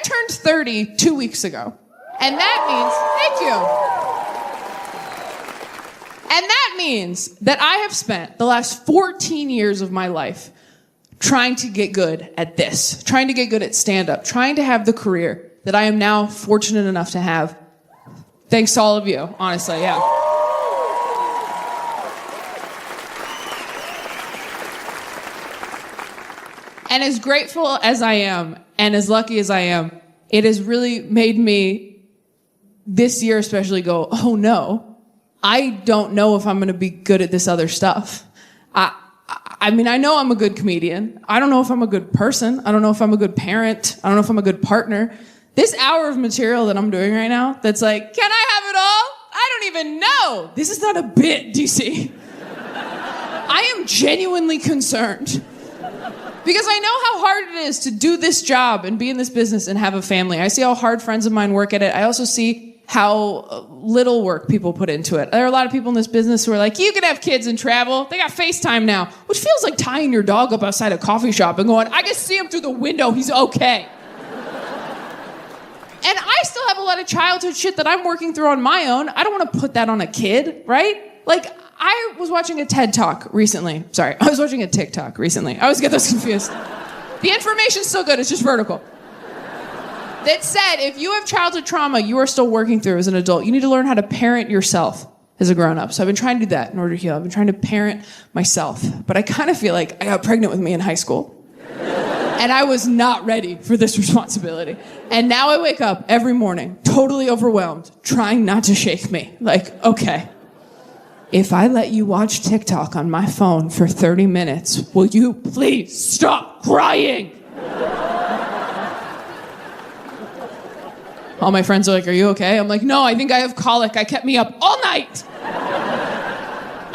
turned 30 2 weeks ago. And that means that I have spent the last 14 years of my life trying to get good at this, trying to get good at stand-up, trying to have the career that I am now fortunate enough to have. Thanks to all of you, honestly, yeah. And as grateful as I am, and as lucky as I am, it has really made me, this year especially, go, oh no, I don't know if I'm gonna be good at this other stuff. I mean, I know I'm a good comedian. I don't know if I'm a good person. I don't know if I'm a good parent. I don't know if I'm a good partner. This hour of material that I'm doing right now, that's like, can I have it all? I don't even know. This is not a bit, DC. I am genuinely concerned. Because I know how hard it is to do this job and be in this business and have a family. I see how hard friends of mine work at it. I also see how little work people put into it. There are a lot of people in this business who are like, you can have kids and travel. They got FaceTime now, which feels like tying your dog up outside a coffee shop and going, I can see him through the window. He's okay. And I still have a lot of childhood shit that I'm working through on my own. I don't want to put that on a kid, right? Like, I was watching a TED Talk recently. Sorry, I was watching a TikTok recently. I always get those confused. The information's still good, it's just vertical. That said, if you have childhood trauma you are still working through as an adult, you need to learn how to parent yourself as a grown-up. So I've been trying to do that in order to heal. I've been trying to parent myself. But I kind of feel like I got pregnant with me in high school. And I was not ready for this responsibility. And now I wake up every morning, totally overwhelmed, trying not to shake me. Like, okay, if I let you watch TikTok on my phone for 30 minutes, will you please stop crying? All my friends are like, are you okay? I'm like, no, I think I have colic. I kept me up all night.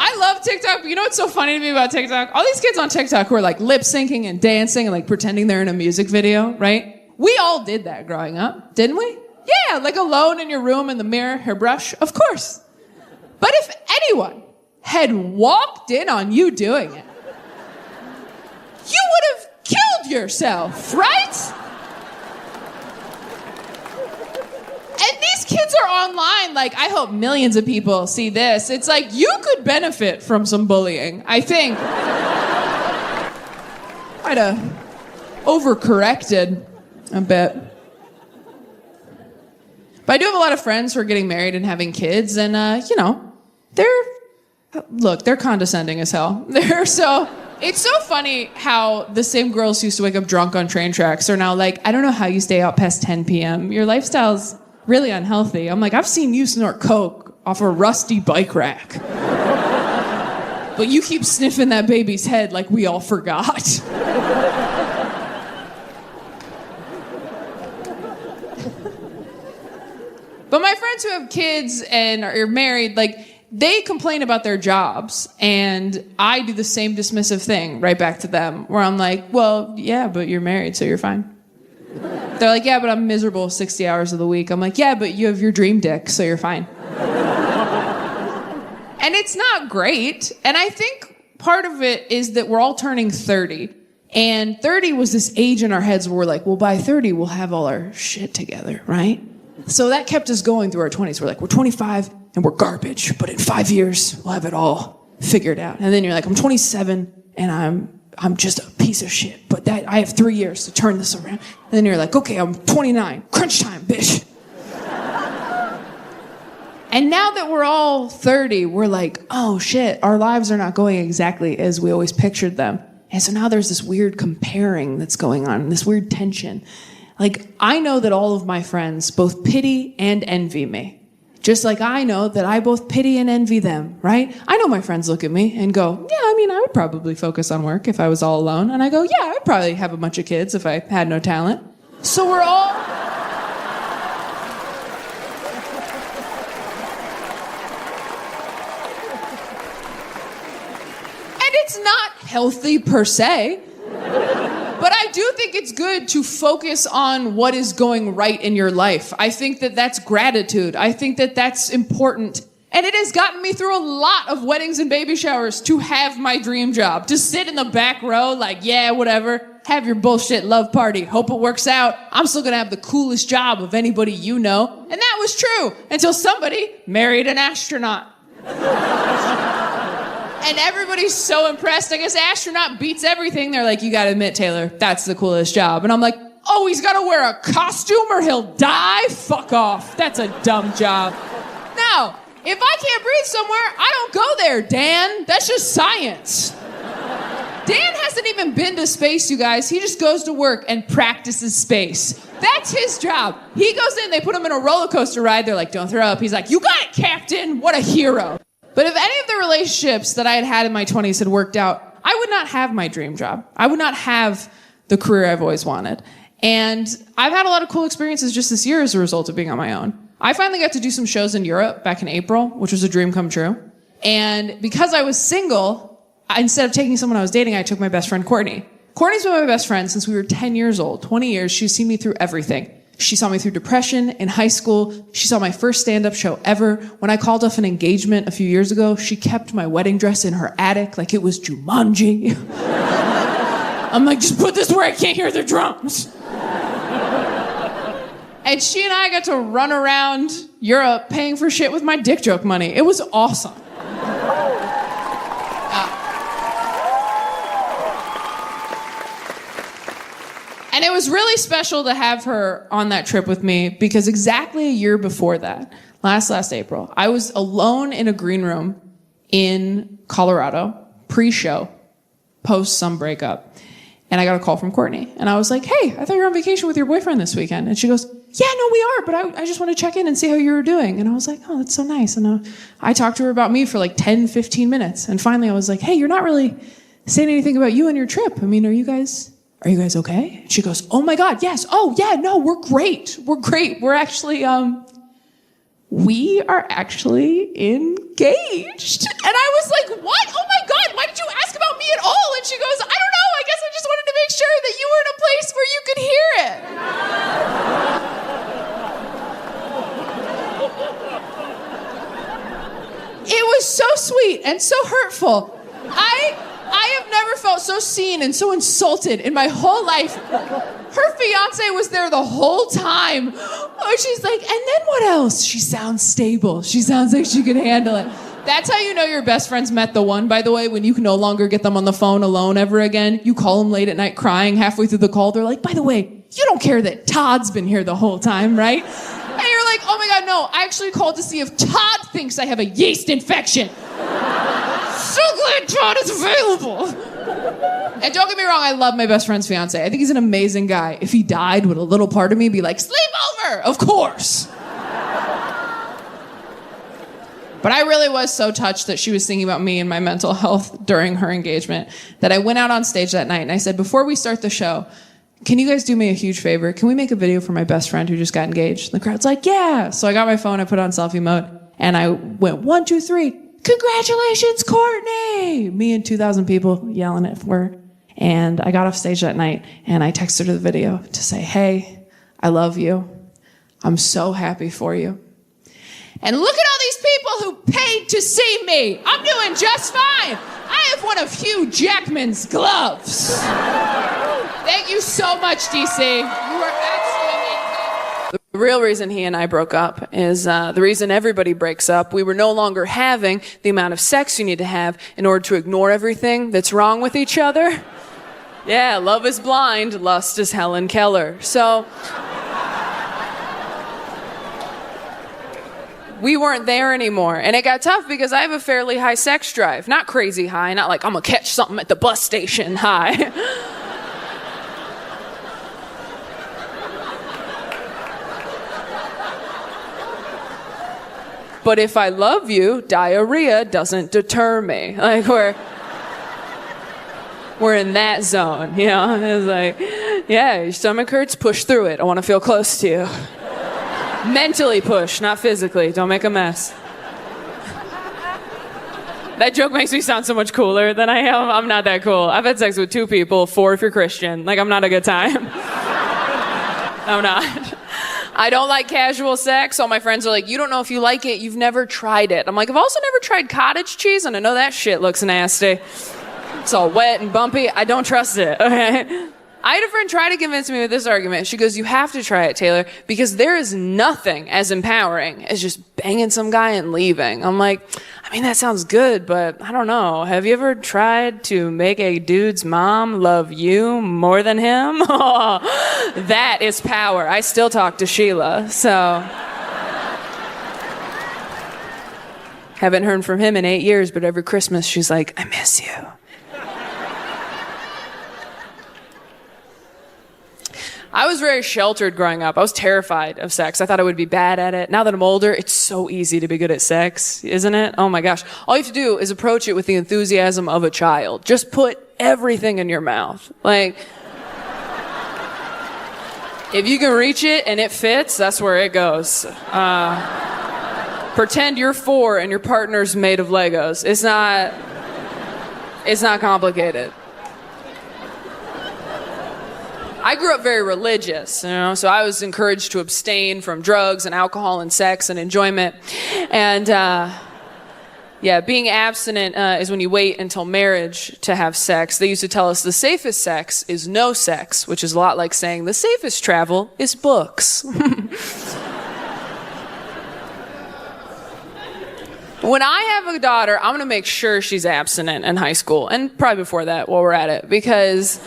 I love TikTok, but you know what's so funny to me about TikTok? All these kids on TikTok who are like lip syncing and dancing and like pretending they're in a music video, right? We all did that growing up, didn't we? Yeah, like alone in your room in the mirror, hairbrush, of course. But if anyone had walked in on you doing it, you would have killed yourself, right? And these kids are online, like, I hope millions of people see this. It's like, you could benefit from some bullying, I think. Might have overcorrected a bit. But I do have a lot of friends who are getting married and having kids, and, you know, they're condescending as hell. It's so funny how the same girls who used to wake up drunk on train tracks are now like, I don't know how you stay out past 10 p.m. Your lifestyle's really unhealthy. I'm like, I've seen you snort coke off a rusty bike rack. But you keep sniffing that baby's head like we all forgot. But my friends who have kids and are married, like, they complain about their jobs, and I do the same dismissive thing right back to them, where I'm like, well, yeah, but you're married, so you're fine. They're like, yeah, but I'm miserable 60 hours of the week. I'm like, yeah, but you have your dream dick, so you're fine. And it's not great. And I think part of it is that we're all turning 30. And 30 was this age in our heads where we're like, well, by 30, we'll have all our shit together, right? So that kept us going through our 20s. We're like, we're 25 and we're garbage, but in 5 years, we'll have it all figured out. And then you're like, I'm 27 and I'm just a piece of shit, but I have 3 years to turn this around. And then you're like, okay, I'm 29, crunch time, bitch. And now that we're all 30, we're like, oh shit, our lives are not going exactly as we always pictured them. And so now there's this weird comparing that's going on, this weird tension. Like, I know that all of my friends both pity and envy me. Just like I know that I both pity and envy them, right? I know my friends look at me and go, yeah, I mean, I would probably focus on work if I was all alone. And I go, yeah, I'd probably have a bunch of kids if I had no talent. So we're all... And it's not healthy per se. But I do think it's good to focus on what is going right in your life. I think that that's gratitude. I think that that's important. And it has gotten me through a lot of weddings and baby showers to have my dream job. To sit in the back row like, yeah, whatever. have your bullshit love party, hope it works out. I'm still gonna have the coolest job of anybody you know. And that was true until somebody married an astronaut. And everybody's so impressed. I guess astronaut beats everything. They're like, you gotta admit, Taylor, that's the coolest job. And I'm like, oh, he's gotta wear a costume or he'll die? Fuck off. That's a dumb job. Now, if I can't breathe somewhere, I don't go there, Dan. That's just science. Dan hasn't even been to space, you guys. He just goes to work and practices space. That's his job. He goes in, they put him in a roller coaster ride. They're like, don't throw up. He's like, you got it, Captain. What a hero. But if any of the relationships that I had had in my 20s had worked out, I would not have my dream job. I would not have the career I've always wanted. And I've had a lot of cool experiences just this year as a result of being on my own. I finally got to do some shows in Europe back in April, which was a dream come true. And because I was single, instead of taking someone I was dating, I took my best friend, Courtney. Courtney's been my best friend since we were 10 years old, 20 years. She's seen me through everything. She saw me through depression in high school. She saw my first stand-up show ever. When I called off an engagement a few years ago, she kept my wedding dress in her attic like it was Jumanji. I'm like, just put this where I can't hear the drums. And she and I got to run around Europe paying for shit with my dick joke money. It was awesome. And it was really special to have her on that trip with me because exactly a year before that, last April, I was alone in a green room in Colorado, pre-show, post some breakup. And I got a call from Courtney. And I was like, hey, I thought you were on vacation with your boyfriend this weekend. And she goes, yeah, no, we are, but I just want to check in and see how you were doing. And I was like, oh, that's so nice. And I talked to her about me for like 10, 15 minutes. And finally I was like, hey, you're not really saying anything about you and your trip. I mean, are you guys okay? And she goes, oh my God, yes. Oh yeah, no, we're great. We're great. We're actually, we are actually engaged. And I was like, what? Oh my God, why did you ask about me at all? And she goes, I don't know. I guess I just wanted to make sure that you were in a place where you could hear it. It was so sweet and so hurtful. I have never felt so seen and so insulted in my whole life. Her fiance was there the whole time. Oh, she's like, and then what else? She sounds stable. She sounds like she could handle it. That's how you know your best friends met the one, by the way, when you can no longer get them on the phone alone ever again. You call them late at night crying halfway through the call. They're like, by the way, you don't care that Todd's been here the whole time, right? And you're like, oh my God, no. I actually called to see if Todd thinks I have a yeast infection. So glad Todd is available. And don't get me wrong, I love my best friend's fiance. I think he's an amazing guy. If he died, would a little part of me be like, sleep over? Of course. But I really was so touched that she was thinking about me and my mental health during her engagement that I went out on stage that night and I said, before we start the show, can you guys do me a huge favor? Can we make a video for my best friend who just got engaged? And the crowd's like, yeah. So I got my phone, I put it on selfie mode, and I went 1, 2, 3. Congratulations, Courtney! Me and 2,000 people yelling at her. And I got off stage that night and I texted her the video to say, hey, I love you. I'm so happy for you. And look at all these people who paid to see me. I'm doing just fine. I have one of Hugh Jackman's gloves. Thank you so much, DC. You are absolutely amazing. The real reason he and I broke up is the reason everybody breaks up. We were no longer having the amount of sex you need to have in order to ignore everything that's wrong with each other. Yeah, love is blind, lust is Helen Keller. So we weren't there anymore. And it got tough because I have a fairly high sex drive. Not crazy high, not like I'm gonna catch something at the bus station high. But if I love you, diarrhea doesn't deter me. Like we're in that zone, you know? It's like, yeah, your stomach hurts, push through it. I want to feel close to you. Mentally push, not physically. Don't make a mess. That joke makes me sound so much cooler than I am. I'm not that cool. I've had sex with 2 people, 4 if you're Christian. Like, I'm not a good time. I'm not. I don't like casual sex. All my friends are like, you don't know if you like it. You've never tried it. I'm like, I've also never tried cottage cheese, and I know that shit looks nasty. It's all wet and bumpy. I don't trust it, okay? I had a friend try to convince me with this argument. She goes, you have to try it, Taylor, because there is nothing as empowering as just banging some guy and leaving. I'm like, I mean, that sounds good, but I don't know. Have you ever tried to make a dude's mom love you more than him? That is power. I still talk to Sheila, so. Haven't heard from him in 8 years, but every Christmas she's like, I miss you. I was very sheltered growing up. I was terrified of sex. I thought I would be bad at it. Now that I'm older, it's so easy to be good at sex, isn't it? Oh my gosh. All you have to do is approach it with the enthusiasm of a child. Just put everything in your mouth. Like, if you can reach it and it fits, that's where it goes. Pretend you're 4 and your partner's made of Legos. It's not complicated. I grew up very religious, so I was encouraged to abstain from drugs and alcohol and sex and enjoyment. And being abstinent is when you wait until marriage to have sex. They used to tell us the safest sex is no sex, which is a lot like saying the safest travel is books. When I have a daughter, I'm going to make sure she's abstinent in high school, and probably before that while we're at it, because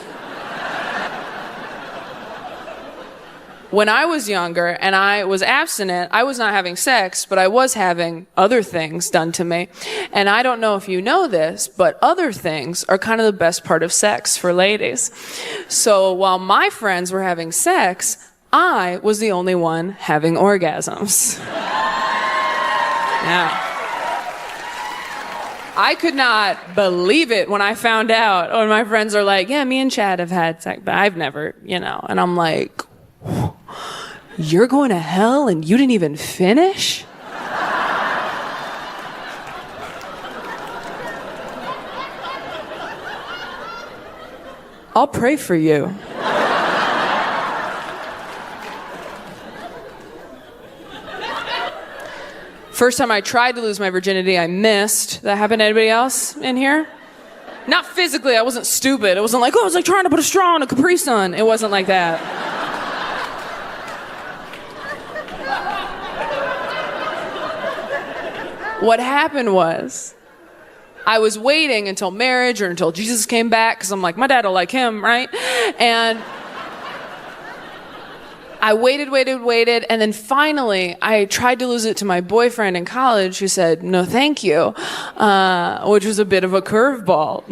when I was younger and I was abstinent, I was not having sex, but I was having other things done to me. And I don't know if you know this, but other things are kind of the best part of sex for ladies. So while my friends were having sex, I was the only one having orgasms. Yeah. I could not believe it when I found out. When my friends are like, yeah, me and Chad have had sex, but I've never, And I'm like, you're going to hell and you didn't even finish? I'll pray for you. First time I tried to lose my virginity, I missed. That happened to anybody else in here? Not physically, I wasn't stupid. It wasn't like, it was like trying to put a straw in a Capri Sun. It wasn't like that. What happened was, I was waiting until marriage or until Jesus came back, because I'm like, my dad will like him, right? And I waited, and then finally, I tried to lose it to my boyfriend in college, who said, no, thank you, which was a bit of a curveball.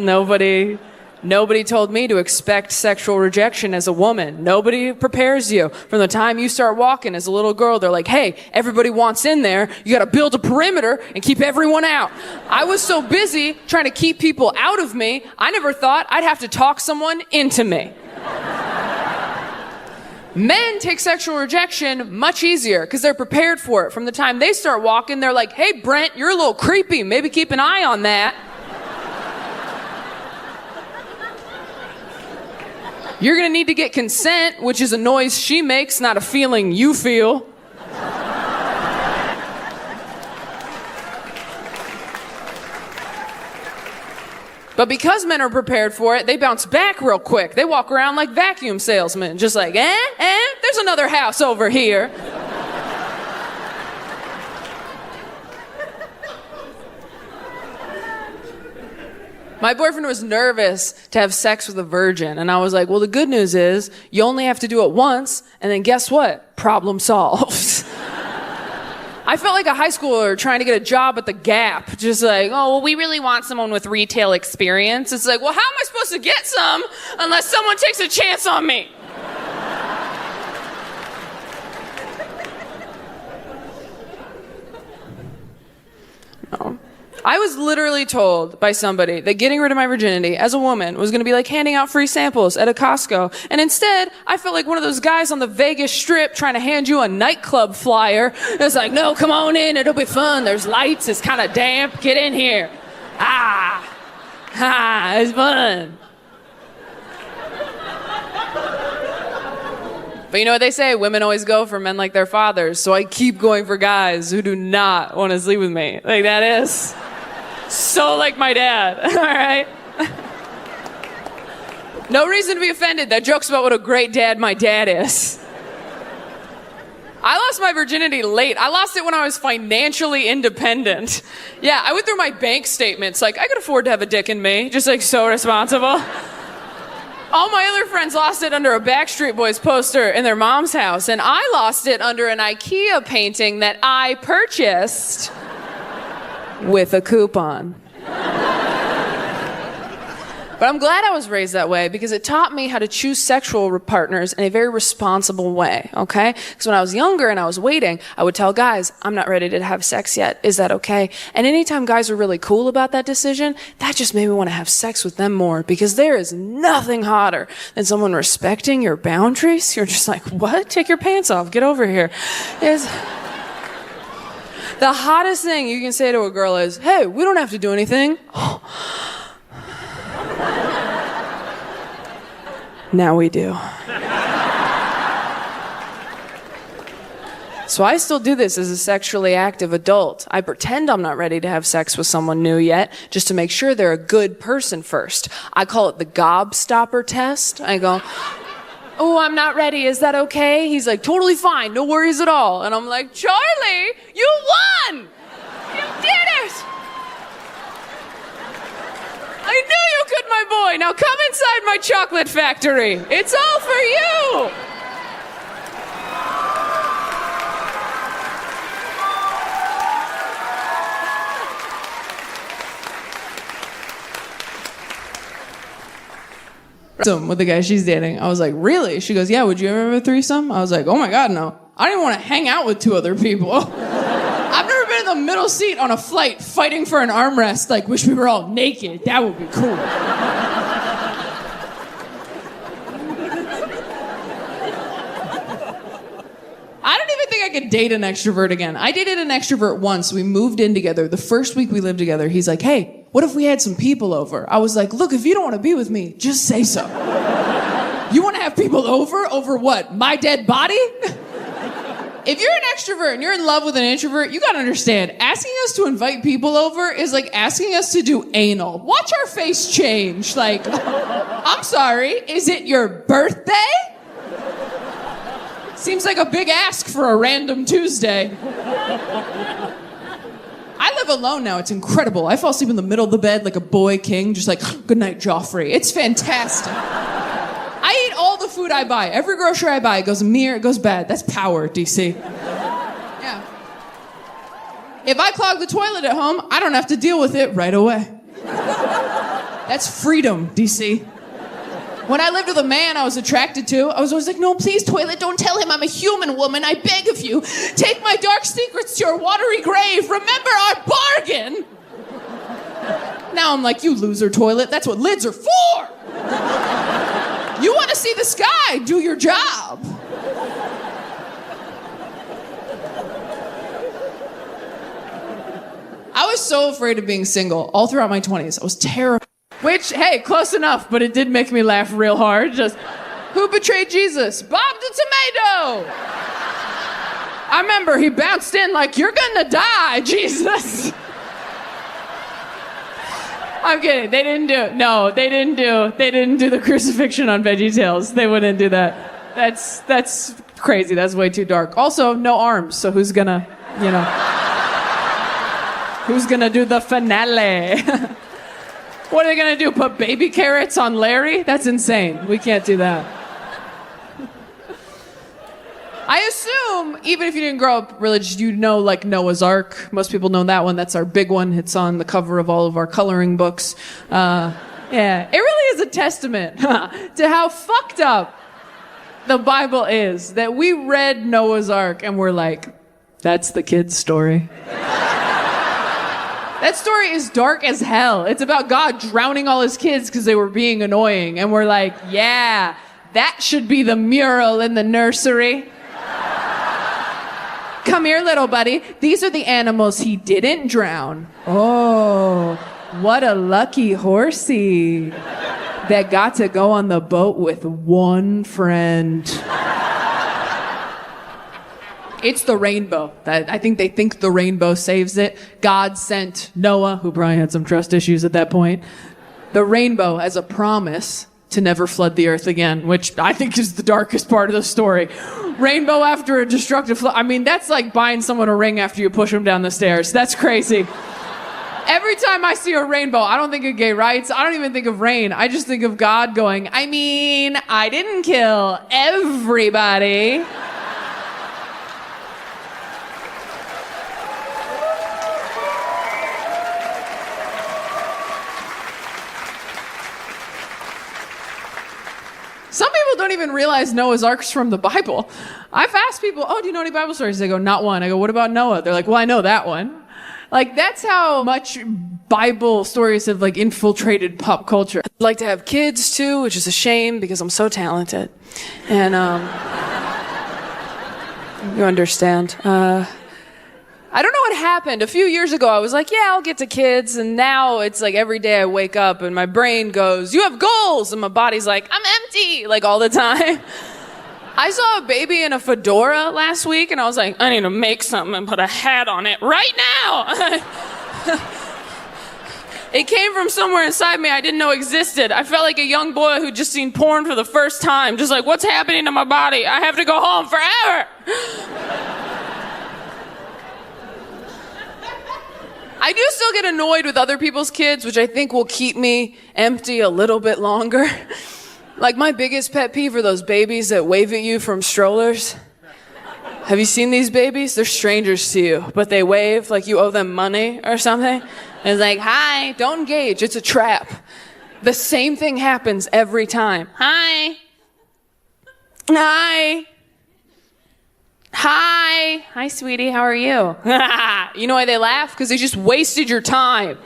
Nobody told me to expect sexual rejection as a woman. Nobody prepares you. From the time you start walking as a little girl, they're like, hey, everybody wants in there. You got to build a perimeter and keep everyone out. I was so busy trying to keep people out of me, I never thought I'd have to talk someone into me. Men take sexual rejection much easier because they're prepared for it. From the time they start walking, they're like, hey, Brent, you're a little creepy. Maybe keep an eye on that. You're going to need to get consent, which is a noise she makes, not a feeling you feel. But because men are prepared for it, they bounce back real quick. They walk around like vacuum salesmen, just like, there's another house over here. My boyfriend was nervous to have sex with a virgin, and I was like, well, the good news is you only have to do it once, and then guess what? Problem solved. I felt like a high schooler trying to get a job at the Gap. Just like, oh, well, we really want someone with retail experience. It's like, well, how am I supposed to get some unless someone takes a chance on me? No. I was literally told by somebody that getting rid of my virginity as a woman was going to be like handing out free samples at a Costco. And instead, I felt like one of those guys on the Vegas Strip trying to hand you a nightclub flyer. It's like, no, come on in. It'll be fun. There's lights. It's kind of damp. Get in here. It's fun. But you know what they say? Women always go for men like their fathers. So I keep going for guys who do not want to sleep with me. Like, that is so like my dad. All right? No reason to be offended. That joke's about what a great dad my dad is. I lost my virginity late. I lost it when I was financially independent. Yeah, I went through my bank statements. Like, I could afford to have a dick in me. Just, like, so responsible. All my other friends lost it under a Backstreet Boys poster in their mom's house, and I lost it under an IKEA painting that I purchased with a coupon. But I'm glad I was raised that way because it taught me how to choose sexual partners in a very responsible way, okay? Because when I was younger and I was waiting, I would tell guys, I'm not ready to have sex yet. Is that okay? And anytime guys were really cool about that decision, that just made me want to have sex with them more because there is nothing hotter than someone respecting your boundaries. You're just like, what? Take your pants off. Get over here. The hottest thing you can say to a girl is, hey, we don't have to do anything. Now we do. So I still do this as a sexually active adult. I pretend I'm not ready to have sex with someone new yet, just to make sure they're a good person first. I call it the gobstopper test. I go, oh, I'm not ready. Is that okay? He's like, totally fine. No worries at all. And I'm like, Charlie, you won! You did it! I knew you could, my boy. Now come inside my chocolate factory. It's all for you. With the guy she's dating. I was like, really? She goes, yeah, would you ever have a threesome? I was like, oh my God, no. I didn't want to hang out with two other people. I've never been in the middle seat on a flight fighting for an armrest, like, wish we were all naked. That would be cool. I don't even think I could date an extrovert again. I dated an extrovert once. We moved in together. The first week we lived together, he's like, hey, what if we had some people over? I was like, look, if you don't want to be with me, just say so. You want to have people over? Over what? My dead body? If you're an extrovert and you're in love with an introvert, you gotta understand, asking us to invite people over is like asking us to do anal. Watch our face change. Like, I'm sorry, is it your birthday? Seems like a big ask for a random Tuesday. I live alone now. It's incredible. I fall asleep in the middle of the bed like a boy king, just like, good night, Joffrey. It's fantastic. I eat all the food I buy. Every grocery I buy, it goes mere, it goes bad. That's power, DC. Yeah. If I clog the toilet at home, I don't have to deal with it right away. That's freedom, DC. When I lived with a man I was attracted to, I was always like, no, please, toilet, don't tell him I'm a human woman. I beg of you. Take my dark secrets to your watery grave. Remember our bargain. Now I'm like, you loser, toilet. That's what lids are for. You want to see the sky, do your job. I was so afraid of being single all throughout my 20s. I was terrified. Which, hey, close enough, but it did make me laugh real hard. Just, who betrayed Jesus? Bob the Tomato! I remember he bounced in like, you're gonna die, Jesus. I'm kidding. They didn't do it. No, they didn't do the crucifixion on VeggieTales. They wouldn't do that. That's crazy. That's way too dark. Also, no arms, so who's gonna do the finale? What are they gonna do? Put baby carrots on Larry? That's insane. We can't do that. I assume, even if you didn't grow up religious, you know, like, Noah's Ark. Most people know that one. That's our big one. It's on the cover of all of our coloring books. Yeah, it really is a testament to how fucked up the Bible is that we read Noah's Ark and we're like, that's the kid's story. That story is dark as hell. It's about God drowning all his kids because they were being annoying. And we're like, yeah, that should be the mural in the nursery. Come here, little buddy. These are the animals he didn't drown. Oh, what a lucky horsey that got to go on the boat with one friend. It's the rainbow. I think they think the rainbow saves it. God sent Noah, who probably had some trust issues at that point, the rainbow as a promise to never flood the earth again, which I think is the darkest part of the story. Rainbow after a destructive flood. I mean, that's like buying someone a ring after you push them down the stairs. That's crazy. Every time I see a rainbow, I don't think of gay rights. I don't even think of rain. I just think of God going, I mean, I didn't kill everybody. Some people don't even realize Noah's Ark's from the Bible. I've asked people, oh, do you know any Bible stories? They go, not one. I go, what about Noah? They're like, well, I know that one. Like, that's how much Bible stories have, like, infiltrated pop culture. I'd like to have kids, too, which is a shame because I'm so talented. And, you understand. I don't know what happened. A few years ago, I was like, yeah, I'll get to kids. And now it's like every day I wake up and my brain goes, you have goals. And my body's like, I'm empty, like all the time. I saw a baby in a fedora last week and I was like, I need to make something and put a hat on it right now. It came from somewhere inside me I didn't know existed. I felt like a young boy who'd just seen porn for the first time. Just like, what's happening to my body? I have to go home forever. I do still get annoyed with other people's kids, which I think will keep me empty a little bit longer. Like, my biggest pet peeve are those babies that wave at you from strollers. Have you seen these babies? They're strangers to you, but they wave like you owe them money or something. And it's like, hi, don't engage. It's a trap. The same thing happens every time. Hi. Hi. Hi. Hi, sweetie. How are you? You know why they laugh? Because they just wasted your time.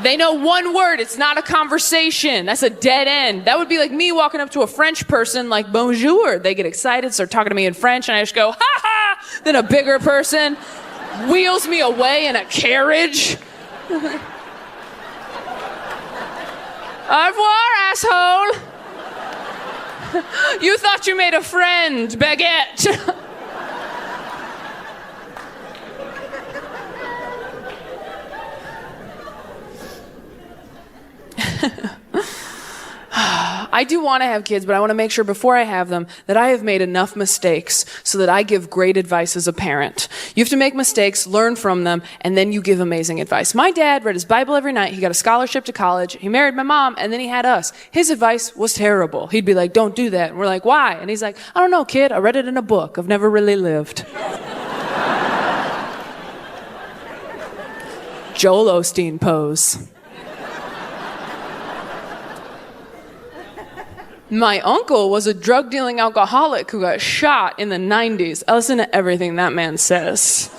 They know one word. It's not a conversation. That's a dead end. That would be like me walking up to a French person like, bonjour. They get excited, start talking to me in French, and I just go, ha ha. Then a bigger person wheels me away in a carriage. Au revoir, asshole. You thought you made a friend, baguette. I do want to have kids, but I want to make sure before I have them that I have made enough mistakes so that I give great advice as a parent. You have to make mistakes, learn from them, and then you give amazing advice. My dad read his Bible every night. He got a scholarship to college. He married my mom, and then he had us. His advice was terrible. He'd be like, don't do that. And we're like, why? And he's like, I don't know, kid. I read it in a book. I've never really lived. Joel Osteen pose. My uncle was a drug-dealing alcoholic who got shot in the 90s. I listen to everything that man says.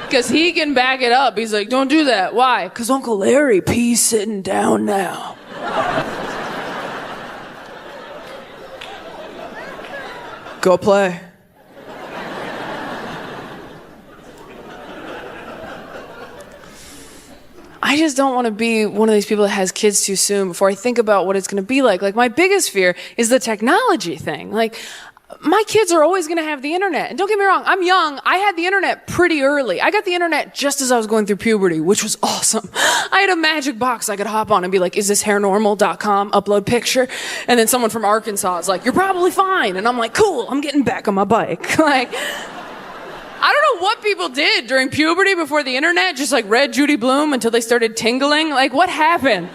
Because he can back it up. He's like, don't do that. Why? Because Uncle Larry P's sitting down now. Go play. I just don't want to be one of these people that has kids too soon before I think about what it's going to be like. Like, my biggest fear is the technology thing. Like, my kids are always going to have the internet. And don't get me wrong, I'm young. I had the internet pretty early. I got the internet just as I was going through puberty, which was awesome. I had a magic box I could hop on and be like, is this hairnormal.com, upload picture? And then someone from Arkansas is like, you're probably fine. And I'm like, cool, I'm getting back on my bike. Like, I don't know what people did during puberty before the internet, just like read Judy Blume until they started tingling. Like, what happened?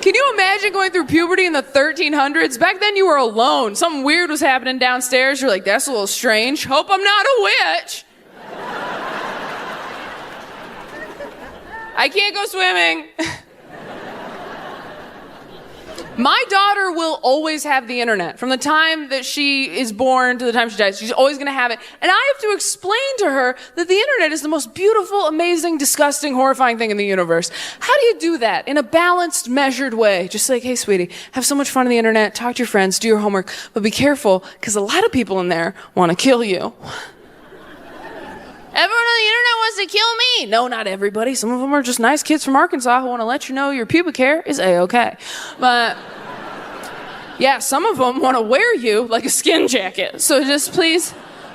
Can you imagine going through puberty in the 1300s? Back then you were alone. Something weird was happening downstairs. You're like, that's a little strange. Hope I'm not a witch. I can't go swimming. My daughter will always have the internet. From the time that she is born to the time she dies, she's always going to have it. And I have to explain to her that the internet is the most beautiful, amazing, disgusting, horrifying thing in the universe. How do you do that in a balanced, measured way? Just like, hey, sweetie, have so much fun on the internet, talk to your friends, do your homework, but be careful, because a lot of people in there want to kill you. Everyone on the internet wants to kill me. No, not everybody. Some of them are just nice kids from Arkansas who want to let you know your pubic hair is A-okay. But yeah, some of them want to wear you like a skin jacket. So just please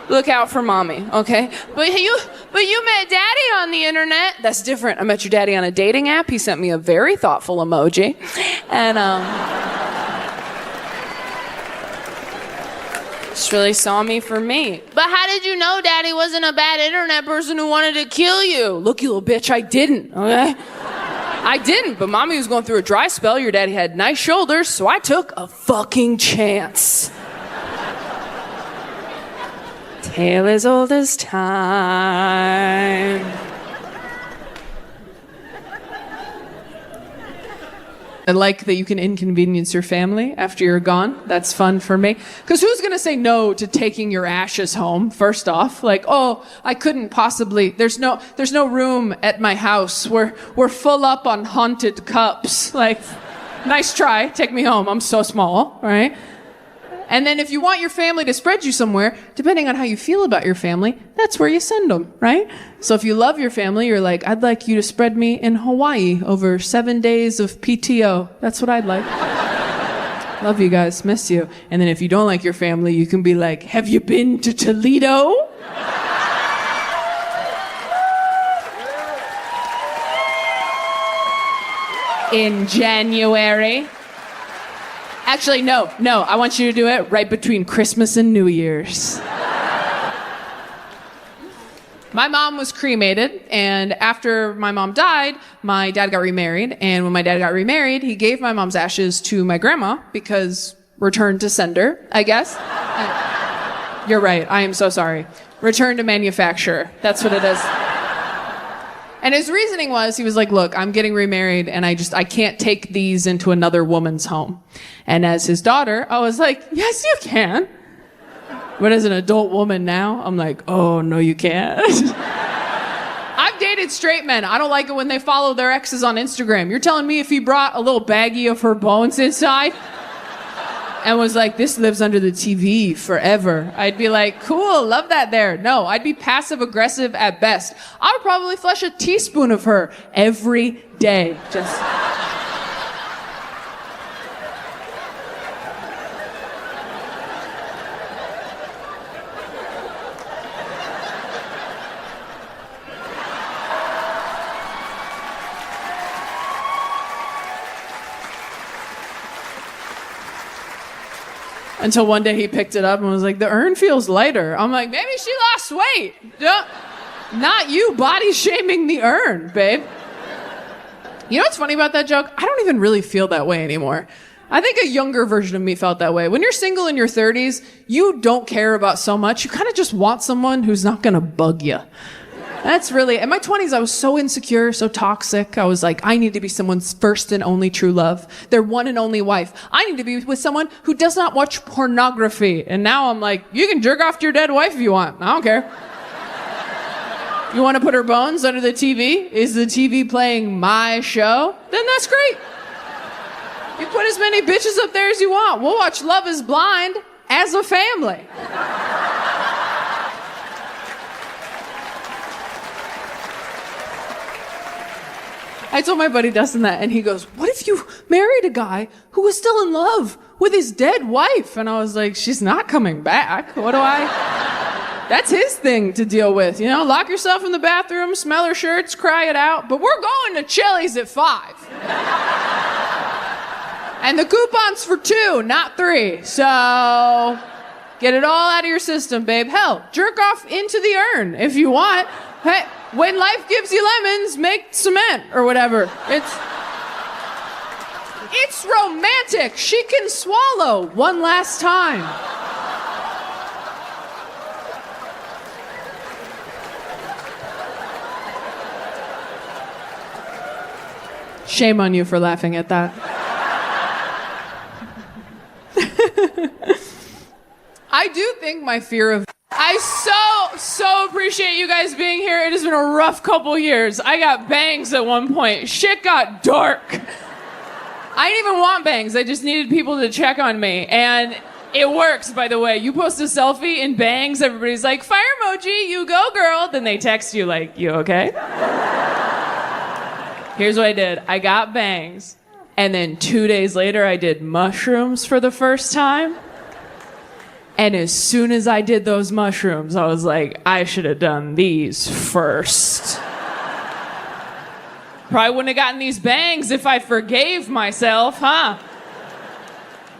Look out for mommy, okay? But you met daddy on the internet. That's different. I met your daddy on a dating app. He sent me a very thoughtful emoji. And, just really saw me for me. But how did you know daddy wasn't a bad internet person who wanted to kill you? Look, you little bitch, I didn't, okay? I didn't, but mommy was going through a dry spell. Your daddy had nice shoulders, so I took a fucking chance. Tale as old as time. I like that you can inconvenience your family after you're gone. That's fun for me. Because who's going to say no to taking your ashes home, first off? Like, oh, I couldn't possibly. There's no room at my house. We're full up on haunted cups. Like, nice try. Take me home. I'm so small, right? And then if you want your family to spread you somewhere, depending on how you feel about your family, that's where you send them, right? So if you love your family, you're like, I'd like you to spread me in Hawaii over 7 days of PTO. That's what I'd like. Love you guys, miss you. And then if you don't like your family, you can be like, have you been to Toledo? In January. Actually, no, I want you to do it right between Christmas and New Year's. My mom was cremated, and after my mom died, my dad got remarried, and when my dad got remarried, he gave my mom's ashes to my grandma, because return to sender, I guess. You're right, I am so sorry. Return to manufacturer, that's what it is. And his reasoning was, he was like, look, I'm getting remarried and I can't take these into another woman's home. And as his daughter, I was like, yes, you can. But as an adult woman now, I'm like, oh, no, you can't. I've dated straight men. I don't like it when they follow their exes on Instagram. You're telling me if he brought a little baggie of her bones inside and was like, this lives under the TV forever, I'd be like, cool, love that there. No, I'd be passive aggressive at best. I would probably flush a teaspoon of her every day. Just. Until one day he picked it up and was like, the urn feels lighter. I'm like, maybe she lost weight. Not you body shaming the urn, babe. You know what's funny about that joke? I don't even really feel that way anymore. I think a younger version of me felt that way. When you're single in your 30s, you don't care about so much. You kind of just want someone who's not going to bug you. That's really, in my 20s, I was so insecure, so toxic. I was like, I need to be someone's first and only true love, their one and only wife. I need to be with someone who does not watch pornography. And now I'm like, you can jerk off to your dead wife if you want. I don't care. You want to put her bones under the TV? Is the TV playing my show? Then that's great. You put as many bitches up there as you want. We'll watch Love is Blind as a family. I told my buddy Dustin that, and he goes, what if you married a guy who was still in love with his dead wife? And I was like, she's not coming back. That's his thing to deal with. You know, lock yourself in the bathroom, smell her shirts, cry it out. But we're going to Chili's at 5. And the coupon's for 2, not 3. So get it all out of your system, babe. Hell, jerk off into the urn if you want. Hey, when life gives you lemons, make cement or whatever. It's romantic. She can swallow one last time. Shame on you for laughing at that. I do think my fear of... I so appreciate you guys being here. It has been a rough couple years. I got bangs at one point. Shit got dark. I didn't even want bangs. I just needed people to check on me. And it works, by the way. You post a selfie in bangs, everybody's like, fire emoji, you go, girl. Then they text you like, you okay? Here's what I did. I got bangs. And then 2 days later, I did mushrooms for the first time. And as soon as I did those mushrooms, I was like, I should have done these first. Probably wouldn't have gotten these bangs if I forgave myself, huh?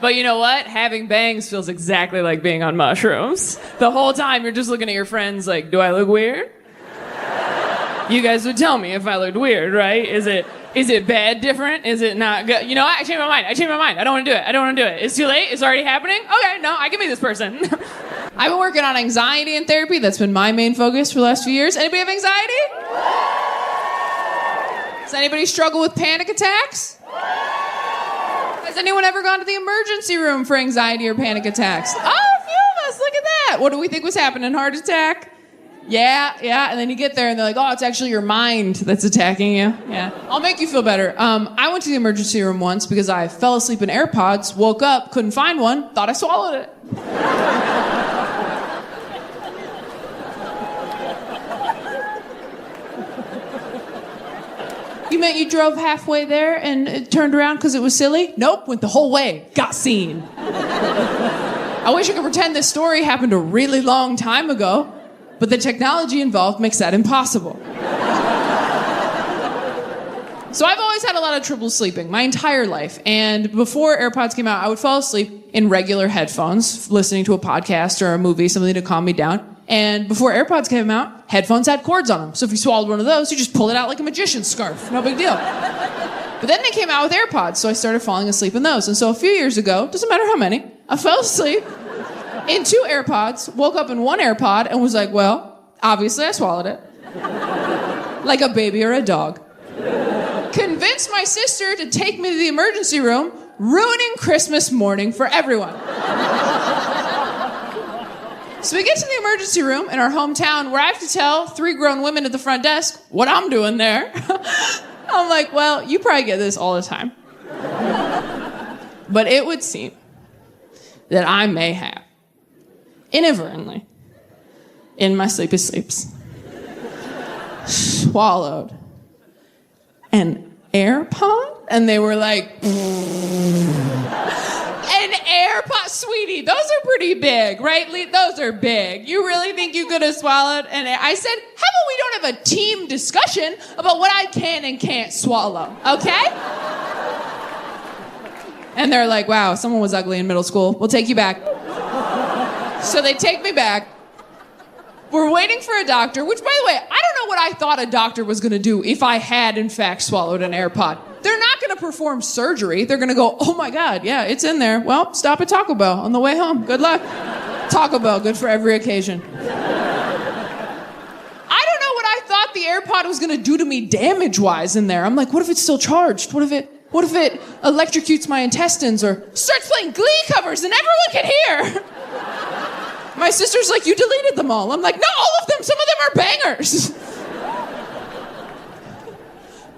But you know what? Having bangs feels exactly like being on mushrooms. The whole time you're just looking at your friends like, do I look weird? You guys would tell me if I looked weird, right? Is it bad different? Is it not good? You know what? I changed my mind. I don't want to do it. It's too late. It's already happening. Okay, no, I can be this person. I've been working on anxiety in therapy. That's been my main focus for the last few years. Anybody have anxiety? Does anybody struggle with panic attacks? Has anyone ever gone to the emergency room for anxiety or panic attacks? Oh, a few of us. Look at that. What do we think was happening? Heart attack? Yeah. And then you get there and they're like, oh, it's actually your mind that's attacking you. Yeah. I'll make you feel better. I went to the emergency room once because I fell asleep in AirPods, woke up, couldn't find one, thought I swallowed it. You meant you drove halfway there and it turned around because it was silly? Nope, went the whole way. Got seen. I wish I could pretend this story happened a really long time ago, but the technology involved makes that impossible. So I've always had a lot of trouble sleeping my entire life. And before AirPods came out, I would fall asleep in regular headphones, listening to a podcast or a movie, something to calm me down. And before AirPods came out, headphones had cords on them. So if you swallowed one of those, you just pull it out like a magician's scarf. No big deal. But then they came out with AirPods, so I started falling asleep in those. And so a few years ago, doesn't matter how many, I fell asleep in 2 AirPods, woke up in 1 AirPod, and was like, well, obviously I swallowed it. Like a baby or a dog. Convinced my sister to take me to the emergency room, ruining Christmas morning for everyone. So we get to the emergency room in our hometown where I have to tell 3 grown women at the front desk what I'm doing there. I'm like, well, you probably get this all the time. But it would seem that I may have, inadvertently, in my sleepy sleeps, swallowed an AirPod? And they were like, an AirPod, sweetie, those are pretty big, right? Those are big. You really think you could have swallowed an Air? I said, how about we don't have a team discussion about what I can and can't swallow, okay? And they're like, wow, someone was ugly in middle school. We'll take you back. So they take me back. We're waiting for a doctor, which, by the way, I don't know what I thought a doctor was going to do if I had, in fact, swallowed an AirPod. They're not going to perform surgery. They're going to go, oh, my God, yeah, it's in there. Well, stop at Taco Bell on the way home. Good luck. Taco Bell, good for every occasion. I don't know what I thought the AirPod was going to do to me damage-wise in there. I'm like, what if it's still charged? What if it electrocutes my intestines or starts playing Glee covers and everyone can hear? My sister's like, you deleted them all. I'm like, no, all of them. Some of them are bangers.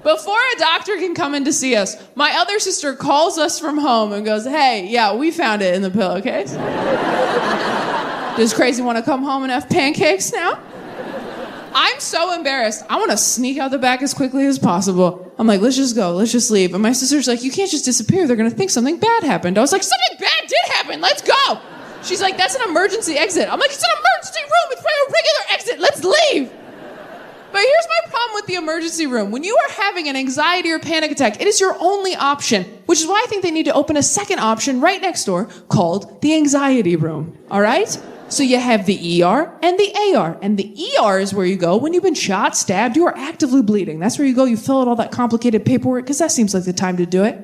Before a doctor can come in to see us, my other sister calls us from home and goes, hey, yeah, we found it in the pillowcase. Does Crazy want to come home and have pancakes now? I'm so embarrassed. I want to sneak out the back as quickly as possible. I'm like, let's just go. Let's just leave. And my sister's like, you can't just disappear. They're going to think something bad happened. I was like, something bad did happen. Let's go. She's like, that's an emergency exit. I'm like, it's an emergency room. It's probably a regular exit. Let's leave. But here's my problem with the emergency room. When you are having an anxiety or panic attack, it is your only option, which is why I think they need to open a second option right next door called the anxiety room. All right? So you have the ER and the AR. And the ER is where you go when you've been shot, stabbed, you are actively bleeding. That's where you go. You fill out all that complicated paperwork because that seems like the time to do it.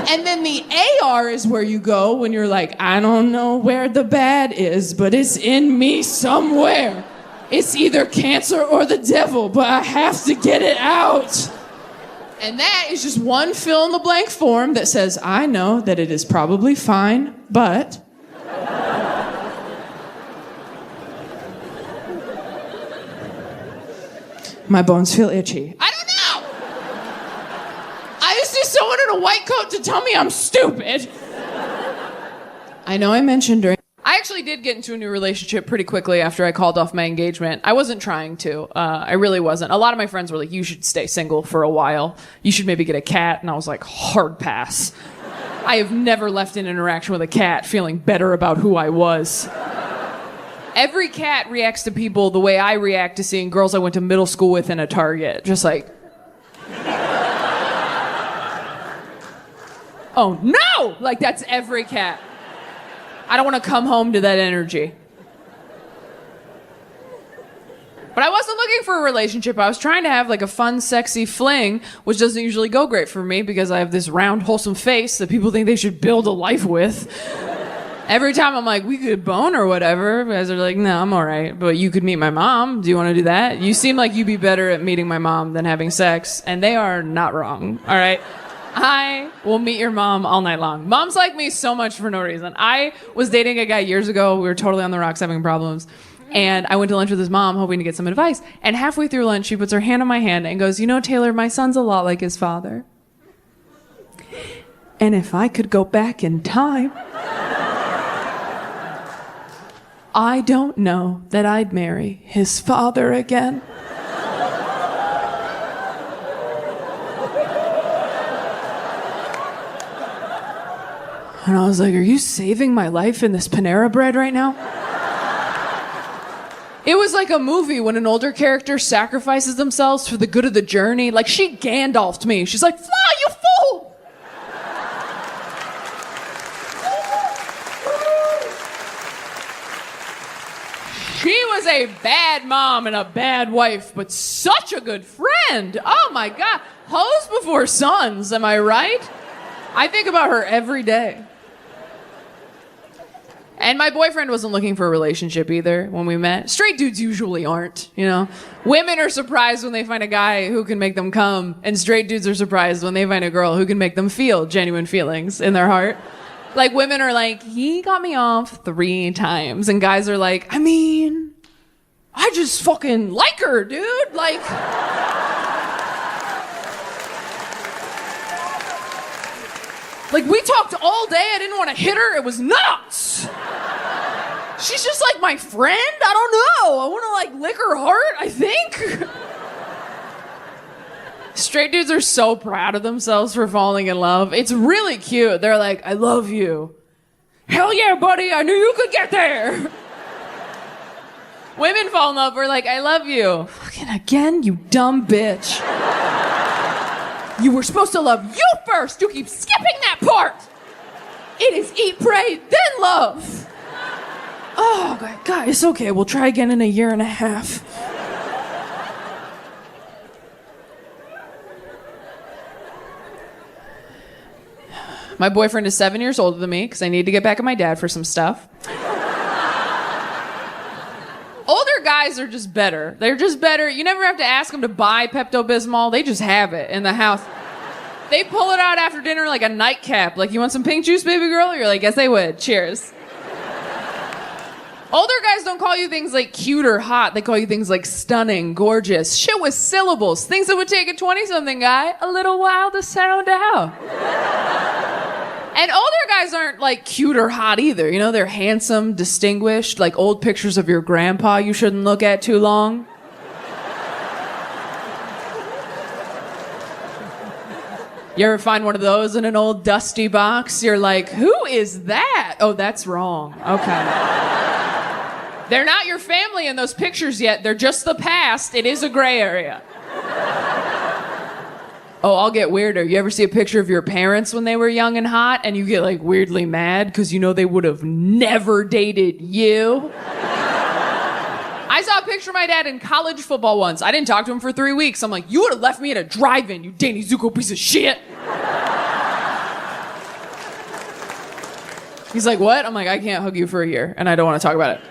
And then the AR is where you go when you're like, I don't know where the bad is, but it's in me somewhere. It's either cancer or the devil, but I have to get it out. And that is just one fill-in-the-blank form that says, I know that it is probably fine, but... my bones feel itchy. I don't know! I just need someone in a white coat to tell me I'm stupid. I know I mentioned during... I actually did get into a new relationship pretty quickly after I called off my engagement. I wasn't trying to. I really wasn't. A lot of my friends were like, you should stay single for a while. You should maybe get a cat. And I was like, hard pass. I have never left an interaction with a cat feeling better about who I was. Every cat reacts to people the way I react to seeing girls I went to middle school with in a Target. Just like, oh no! Like, that's every cat. I don't want to come home to that energy. But I wasn't looking for a relationship. I was trying to have like a fun, sexy fling, which doesn't usually go great for me because I have this round, wholesome face that people think they should build a life with. Every time I'm like, we could bone or whatever, guys are like, no, I'm all right. But you could meet my mom. Do you want to do that? You seem like you'd be better at meeting my mom than having sex. And they are not wrong, all right? I will meet your mom all night long. Moms like me so much for no reason. I was dating a guy years ago. We were totally on the rocks having problems. And I went to lunch with his mom hoping to get some advice. And halfway through lunch, she puts her hand on my hand and goes, you know, Taylor, my son's a lot like his father. And if I could go back in time, I don't know that I'd marry his father again. And I was like, are you saving my life in this Panera Bread right now? It was like a movie when an older character sacrifices themselves for the good of the journey. Like, she Gandalf'd me. She's like, fly, you fool! She was a bad mom and a bad wife, but such a good friend. Oh my God. Hoes before sons, am I right? I think about her every day. And my boyfriend wasn't looking for a relationship either when we met. Straight dudes usually aren't, you know? Women are surprised when they find a guy who can make them come, and straight dudes are surprised when they find a girl who can make them feel genuine feelings in their heart. Like, women are like, he got me off 3 times. And guys are like, I mean, I just fucking like her, dude. Like... Like, we talked all day. I didn't want to hit her. It was nuts. She's just like my friend. I don't know. I want to, like, lick her heart, I think. Straight dudes are so proud of themselves for falling in love. It's really cute. They're like, I love you. Hell yeah, buddy. I knew you could get there. Women fall in love. We're like, I love you. Fucking again, you dumb bitch. You were supposed to love you first. You keep skipping that part. It is eat, pray, then love. Oh, God, it's okay. We'll try again in a year and a half. My boyfriend is 7 years older than me because I need to get back at my dad for some stuff. Older guys are just better. They're just better. You never have to ask them to buy Pepto-Bismol. They just have it in the house. They pull it out after dinner like a nightcap. Like, you want some pink juice, baby girl? You're like, yes, they would. Cheers. Older guys don't call you things like cute or hot. They call you things like stunning, gorgeous, shit with syllables. Things that would take a 20-something guy a little while to sound out. And older guys aren't, like, cute or hot either. You know, they're handsome, distinguished, like old pictures of your grandpa you shouldn't look at too long. You ever find one of those in an old dusty box? You're like, who is that? Oh, that's wrong. Okay. They're not your family in those pictures yet. They're just the past. It is a gray area. Oh, I'll get weirder. You ever see a picture of your parents when they were young and hot and you get like weirdly mad because you know they would have never dated you? I saw a picture of my dad in college football once. I didn't talk to him for 3 weeks. I'm like, you would have left me at a drive-in, you Danny Zuko piece of shit. He's like, what? I'm like, I can't hug you for a year and I don't want to talk about it.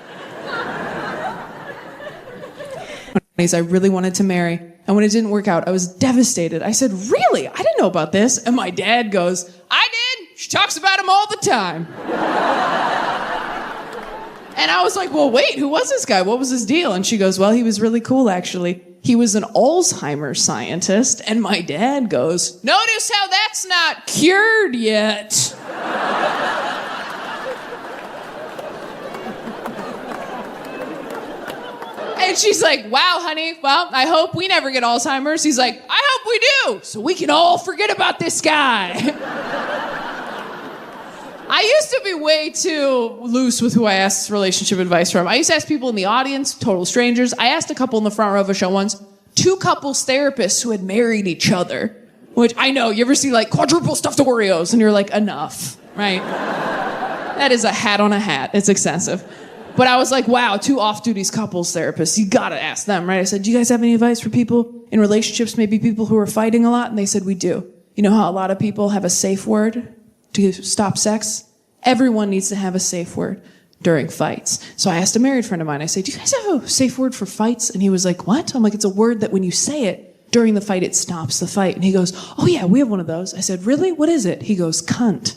I really wanted to marry. And when it didn't work out, I was devastated. I said, really? I didn't know about this. And my dad goes, I did. She talks about him all the time. And I was like, well, wait, who was this guy? What was his deal? And she goes, well, he was really cool, actually. He was an Alzheimer's scientist. And my dad goes, notice how that's not cured yet. And she's like, wow, honey, well, I hope we never get Alzheimer's. He's like, I hope we do, so we can all forget about this guy. I used to be way too loose with who I asked relationship advice from. I used to ask people in the audience, total strangers. I asked a couple in the front row of a show once, 2 couples therapists who had married each other. Which I know, you ever see like quadruple stuffed Oreos and you're like, enough, right? That is a hat on a hat. It's excessive. But I was like, wow, 2 off-duty couples therapists. You gotta ask them, right? I said, do you guys have any advice for people in relationships, maybe people who are fighting a lot? And they said, we do. You know how a lot of people have a safe word to stop sex? Everyone needs to have a safe word during fights. So I asked a married friend of mine, I said, do you guys have a safe word for fights? And he was like, what? I'm like, it's a word that when you say it during the fight, it stops the fight. And he goes, oh yeah, we have one of those. I said, really? What is it? He goes, cunt.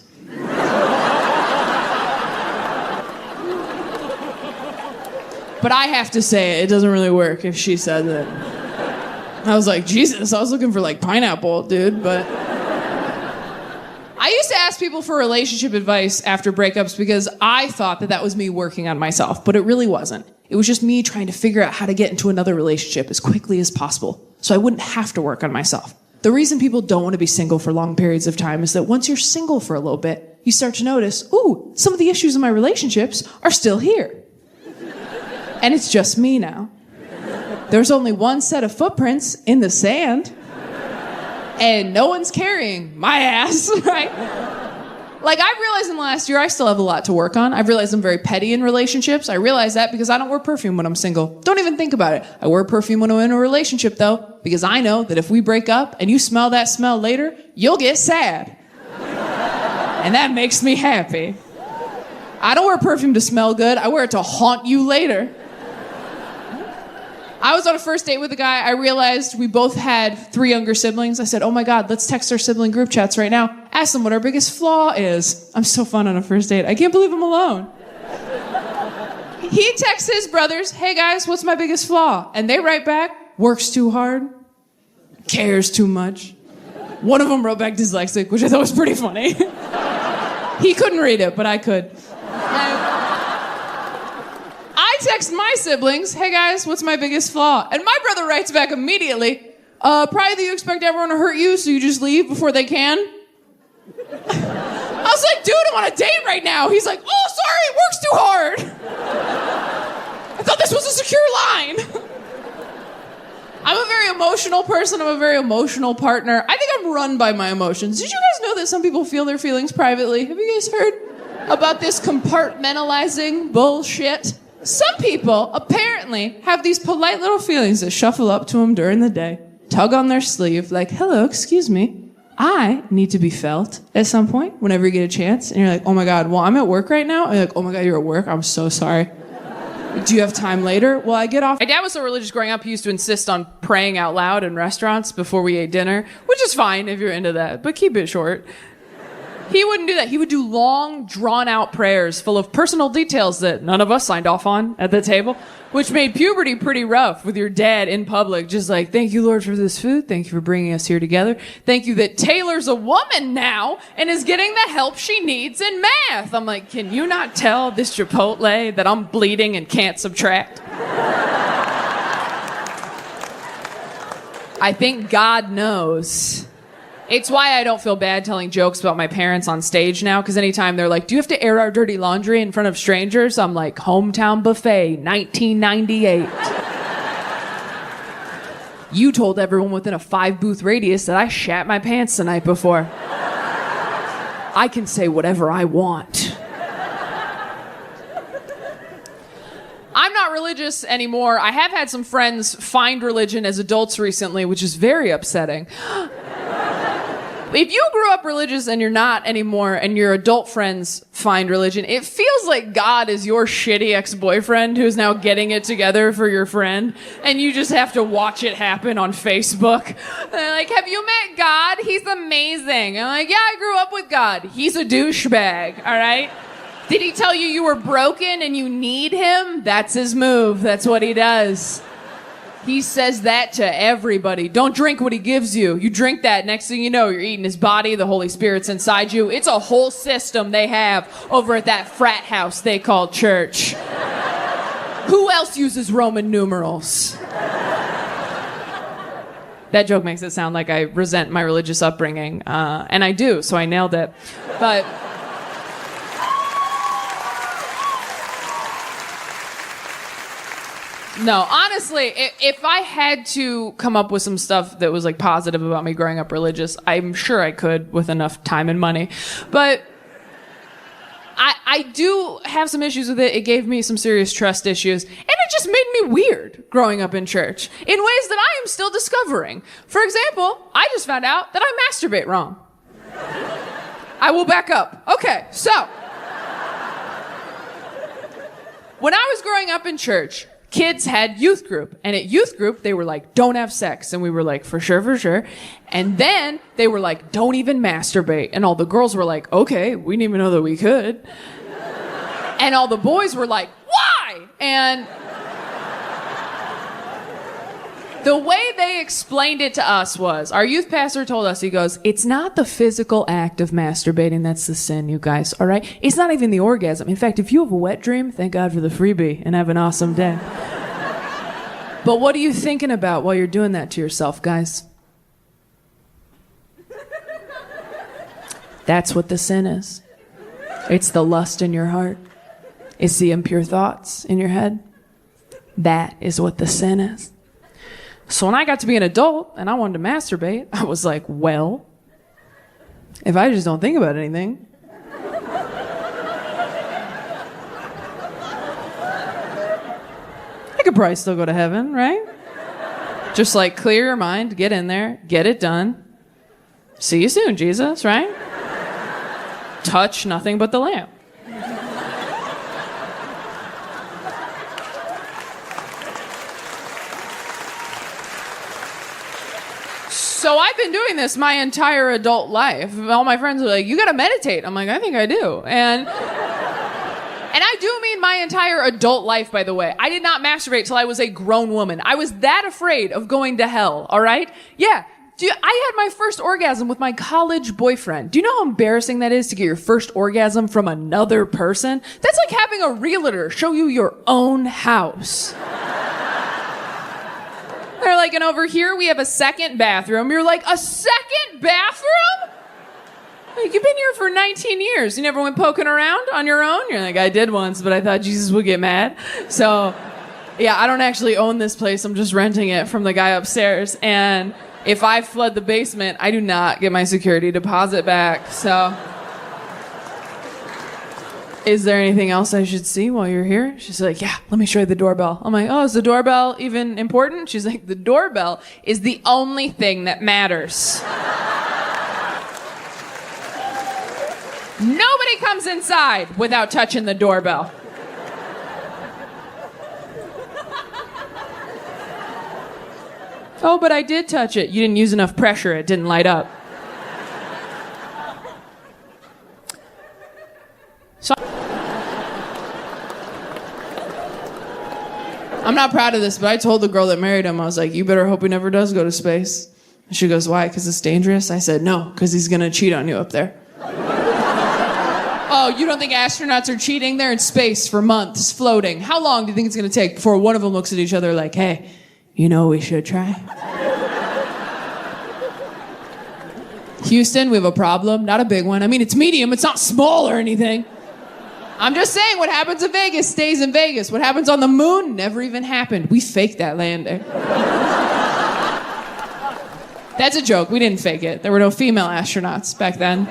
But I have to say it doesn't really work if she said that. I was like, Jesus, I was looking for like pineapple, dude, but... I used to ask people for relationship advice after breakups because I thought that was me working on myself, but it really wasn't. It was just me trying to figure out how to get into another relationship as quickly as possible so I wouldn't have to work on myself. The reason people don't want to be single for long periods of time is that once you're single for a little bit, you start to notice, ooh, some of the issues in my relationships are still here. And it's just me now. There's only one set of footprints in the sand. And no one's carrying my ass, right? Like, I've realized in the last year, I still have a lot to work on. I've realized I'm very petty in relationships. I realize that because I don't wear perfume when I'm single. Don't even think about it. I wear perfume when I'm in a relationship, though, because I know that if we break up and you smell that smell later, you'll get sad. And that makes me happy. I don't wear perfume to smell good. I wear it to haunt you later. I was on a first date with a guy. I realized we both had 3 younger siblings. I said, oh my God, let's text our sibling group chats right now. Ask them what our biggest flaw is. I'm so fun on a first date. I can't believe I'm alone. He texts his brothers, hey guys, what's my biggest flaw? And they write back, works too hard, cares too much. One of them wrote back dyslexic, which I thought was pretty funny. He couldn't read it, but I could. I text my siblings, hey guys, what's my biggest flaw? And my brother writes back immediately, probably that you expect everyone to hurt you, so you just leave before they can. I was like, dude, I'm on a date right now. He's like, oh, sorry, it works too hard. I thought this was a secure line. I'm a very emotional person. I'm a very emotional partner. I think I'm run by my emotions. Did you guys know that some people feel their feelings privately? Have you guys heard about this compartmentalizing bullshit? Some people apparently have these polite little feelings that shuffle up to them during the day, tug on their sleeve, like, hello, excuse me, I need to be felt at some point whenever you get a chance. And you're like, oh my God, well, I'm at work right now. And you're like, oh my God, you're at work? I'm so sorry. Do you have time later? Well, I get off. My dad was so religious growing up, he used to insist on praying out loud in restaurants before we ate dinner, which is fine if you're into that, but keep it short. He wouldn't do that. He would do long, drawn-out prayers full of personal details that none of us signed off on at the table, which made puberty pretty rough with your dad in public, just like, thank you, Lord, for this food. Thank you for bringing us here together. Thank you that Taylor's a woman now and is getting the help she needs in math. I'm like, can you not tell this Chipotle that I'm bleeding and can't subtract? I think God knows. It's why I don't feel bad telling jokes about my parents on stage now, because anytime they're like, do you have to air our dirty laundry in front of strangers? I'm like, hometown buffet, 1998. You told everyone within a 5-booth radius that I shat my pants the night before. I can say whatever I want. I'm not religious anymore. I have had some friends find religion as adults recently, which is very upsetting. If you grew up religious and you're not anymore and your adult friends find religion, it feels like God is your shitty ex-boyfriend who's now getting it together for your friend, and you just have to watch it happen on Facebook. They're like, have you met God? He's amazing. I'm like, yeah, I grew up with God. He's a douchebag, all right? Did he tell you were broken and you need him? That's his move. That's what he does. He says that to everybody. Don't drink what he gives you. You drink that, next thing you know, you're eating his body, the Holy Spirit's inside you. It's a whole system they have over at that frat house they call church. Who else uses Roman numerals? That joke makes it sound like I resent my religious upbringing, and I do, so I nailed it. But No, honestly, if I had to come up with some stuff that was like positive about me growing up religious, I'm sure I could with enough time and money. But I do have some issues with it. It gave me some serious trust issues, and it just made me weird growing up in church in ways that I am still discovering. For example, I just found out that I masturbate wrong. I will back up. Okay, so when I was growing up in church, kids had youth group, and at youth group, they were like, don't have sex. And we were like, for sure, for sure. And then they were like, don't even masturbate. And all the girls were like, okay, we didn't even know that we could. And all the boys were like, why? And the way they explained it to us was, our youth pastor told us, he goes, it's not the physical act of masturbating that's the sin, you guys, all right? It's not even the orgasm. In fact, if you have a wet dream, thank God for the freebie and have an awesome day. But what are you thinking about while you're doing that to yourself, guys? That's what the sin is. It's the lust in your heart. It's the impure thoughts in your head. That is what the sin is. So when I got to be an adult and I wanted to masturbate, I was like, well, if I just don't think about anything, I could probably still go to heaven, right? Just like clear your mind, get in there, get it done. See you soon, Jesus, right? Touch nothing but the lamp. So I've been doing this my entire adult life. All my friends are like, you gotta meditate. I'm like, I think I do. And I do mean my entire adult life, by the way. I did not masturbate till I was a grown woman. I was that afraid of going to hell, all right? Yeah. I had my first orgasm with my college boyfriend. Do you know how embarrassing that is to get your first orgasm from another person? That's like having a realtor show you your own house. They're like, and over here we have a second bathroom. You're like, a second bathroom? Like, you've been here for 19 years. You never went poking around on your own? You're like, I did once, but I thought Jesus would get mad. So, yeah, I don't actually own this place. I'm just renting it from the guy upstairs. And if I flood the basement, I do not get my security deposit back. So, is there anything else I should see while you're here? She's like, yeah, let me show you the doorbell. I'm like, oh, is the doorbell even important? She's like, the doorbell is the only thing that matters. Nobody comes inside without touching the doorbell. Oh, but I did touch it. You didn't use enough pressure. It didn't light up. So I'm not proud of this, but I told the girl that married him, I was like, you better hope he never does go to space. And she goes, why? Because it's dangerous? I said, no, because he's going to cheat on you up there. Oh, you don't think astronauts are cheating? They're in space for months, floating. How long do you think it's going to take before one of them looks at each other like, hey, you know we should try? Houston, we have a problem. Not a big one. I mean, it's medium. It's not small or anything. I'm just saying, what happens in Vegas stays in Vegas. What happens on the moon never even happened. We faked that landing. That's a joke. We didn't fake it. There were no female astronauts back then.